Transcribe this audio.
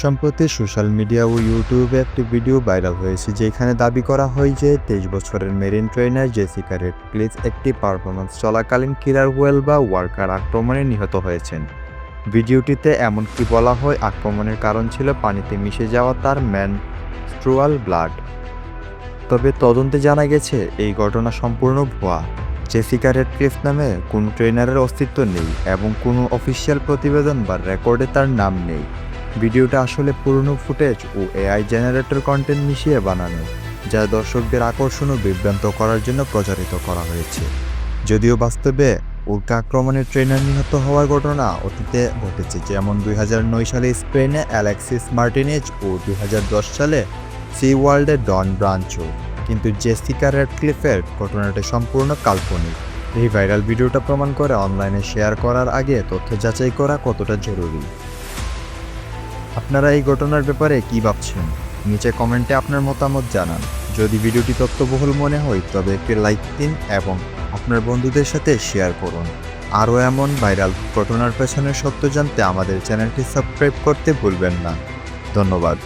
সম্প্রতি social media ও ইউটিউবে একটি ভিডিও ভাইরাল হয়েছে যেখানে দাবি করা হয় যে 23 বছরের মেরিন ট্রেনার জেসিকা রেডক্লিফ একটি পারফরম্যান্স চলাকালীন কিলার ওয়েল বা ওয়ার্কার আক্রমণে নিহত হয়েছেন। ভিডিওটিতে এমনকি বলা হয় আক্রমণের কারণ ছিল পানিতে মিশে যাওয়া তার মেনস্ট্রুয়াল ব্লাড। তবে তদন্তে জানা গেছে এই ঘটনা সম্পূর্ণ ভুয়া। জেসিকা রেডক্লিফ নামে কোনো ট্রেনারের অস্তিত্ব নেই এবং কোনো অফিসিয়াল প্রতিবেদন বা রেকর্ডে তার নাম নেই। ভিডিওটা আসলে পুরনো ফুটেজ ও এআই জেনারেটর কন্টেন্ট মিশিয়ে বানানো, যা দর্শকদের আকর্ষণ ও বিভ্রান্ত করার জন্য প্রচারিত করা হয়েছে। যদিও বাস্তবে উল্কা আক্রমণের ট্রেনার নিহত হওয়ার ঘটনা অতীতে ঘটেছে, যেমন 2009 সালে স্পেনে অ্যালেক্সিস মার্টিনেজ ও 2010 সালে সি ওয়ার্ল্ডের ডন ব্রাঞ্চো। কিন্তু জেসিকা রেডক্লিফের ঘটনাটি সম্পূর্ণ কাল্পনিক। এই ভাইরাল ভিডিওটা প্রমাণ করে অনলাইনে শেয়ার করার আগে তথ্য যাচাই করা কতটা জরুরি। আপনারা এই ঘটনার ব্যাপারে কী ভাবছেন? নিচে কমেন্টে আপনার মতামত জানান। যদি ভিডিওটি তথ্যবহুল মনে হয় তবে একটি লাইক দিন এবং আপনার বন্ধুদের সাথে শেয়ার করুন। আরও এমন ভাইরাল ঘটনার পেছনের সত্য জানতে আমাদের চ্যানেলটি সাবস্ক্রাইব করতে ভুলবেন না। ধন্যবাদ।